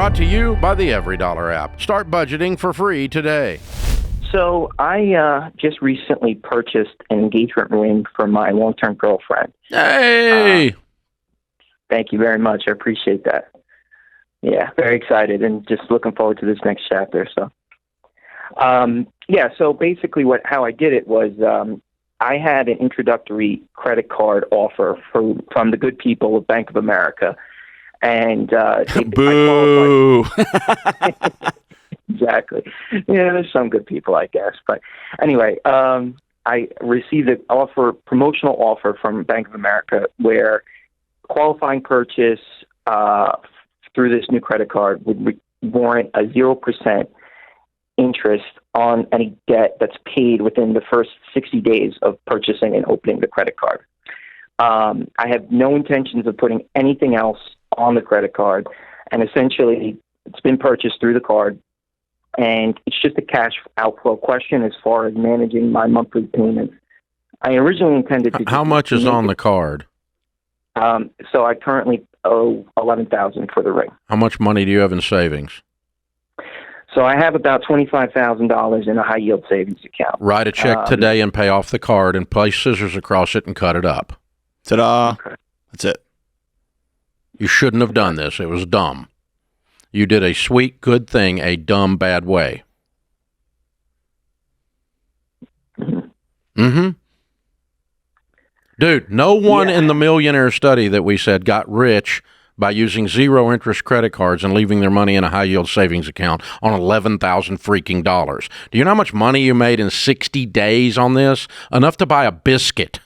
Brought to you by the Every Dollar app. Start budgeting for free today. So I just recently purchased an engagement ring for my long-term girlfriend. Hey! Thank you very much. I appreciate that. Yeah, very excited and just looking forward to this next chapter. So, so basically how I did it was I had an introductory credit card offer from the good people of Bank of America. And Boo! Exactly. Yeah, there's some good people, I guess. But anyway, I received an promotional offer from Bank of America where qualifying purchase through this new credit card would warrant a 0% interest on any debt that's paid within the first 60 days of purchasing and opening the credit card. I have no intentions of putting anything else on the credit card, and essentially it's been purchased through the card, and it's just a cash outflow question as far as managing my monthly payments. I originally intended to... How much is on the card? So I currently owe $11,000 for the ring. How much money do you have in savings? So I have about $25,000 in a high-yield savings account. Write a check today and pay off the card and place scissors across it and cut it up. Ta-da! Okay. That's it. You shouldn't have done this. It was dumb. You did a sweet, good thing a dumb, bad way. Mm-hmm. Dude, no one in the millionaire study that we said got rich by using zero interest credit cards and leaving their money in a high yield savings account on $11,000 freaking dollars. Do you know how much money you made in 60 days on this? Enough to buy a biscuit.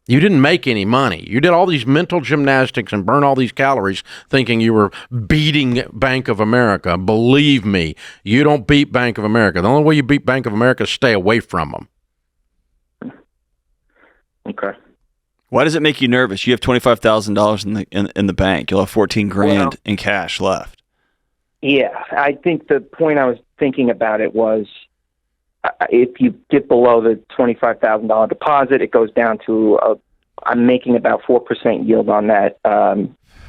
You didn't make any money. You did all these mental gymnastics and burn all these calories thinking you were beating Bank of America. Believe me, you don't beat Bank of America. The only way you beat Bank of America is stay away from them. Okay. Why does it make you nervous? You have $25,000 in the bank. You'll have $14,000 in cash left. Yeah, I think the point I was thinking about it was if you get below the $25,000 deposit, it goes down to I'm making about 4% yield on that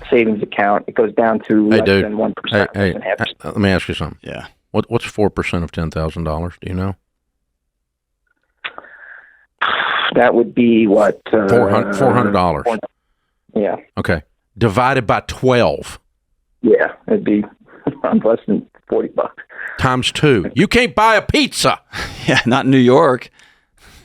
savings account. It goes down to less than 1%. Hey, let me ask you something. Yeah. What's 4% of $10,000? Do you know? That would be what? $400. Yeah. Okay. Divided by 12. Yeah, it'd be less than $40. Times 2. You can't buy a pizza. Yeah, not in New York.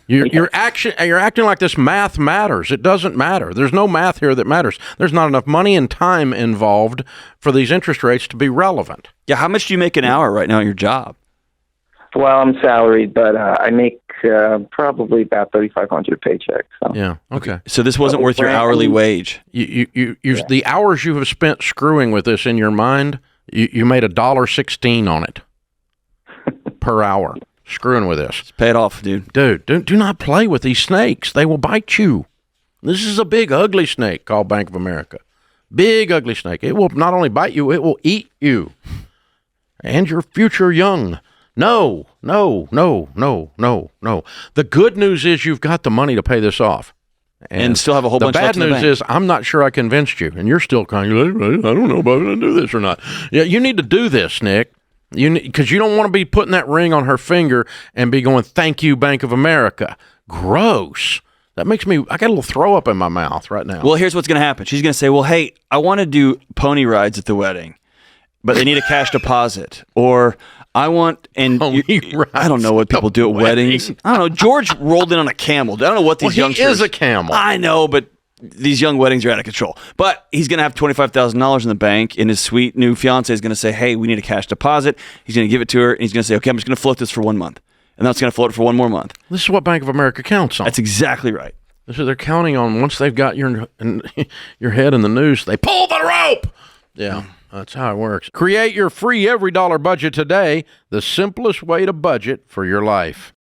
You're acting like this math matters. It doesn't matter. There's no math here that matters. There's not enough money and time involved for these interest rates to be relevant. Yeah, how much do you make an hour right now at your job? Well, I'm salaried, but I make probably about $3,500 a paycheck. So. Yeah. Okay. So this wasn't worth your hourly wage. The hours you have spent screwing with this in your mind, you made $1.16 on it per hour screwing with this. Pay it off, dude. Dude, do not play with these snakes. They will bite you. This is a big, ugly snake called Bank of America. Big, ugly snake. It will not only bite you, it will eat you and your future young. No. The good news is you've got the money to pay this off. And still have a whole bunch left in the bank. The bad news is I'm not sure I convinced you, and you're still kind of like, I don't know if I'm going to do this or not. Yeah, you need to do this, Nick, because you don't want to be putting that ring on her finger and be going, thank you, Bank of America. Gross. That makes me, I got a little throw up in my mouth right now. Well, here's what's going to happen. She's going to say, well, hey, I want to do pony rides at the wedding, but they need a cash deposit. Or I want, I don't know what people do at weddings. I don't know. George rolled in on a camel. I don't know what these youngsters. He is a camel. I know, but these young weddings are out of control. But he's going to have $25,000 in the bank, and his sweet new fiance is going to say, hey, we need a cash deposit. He's going to give it to her, and he's going to say, okay, I'm just going to float this for 1 month. And that's going to float for one more month. This is what Bank of America counts on. That's exactly right. So they're counting on once they've got your head in the noose, they pull the rope. Yeah. That's how it works. Create your free Every Dollar budget today, the simplest way to budget for your life.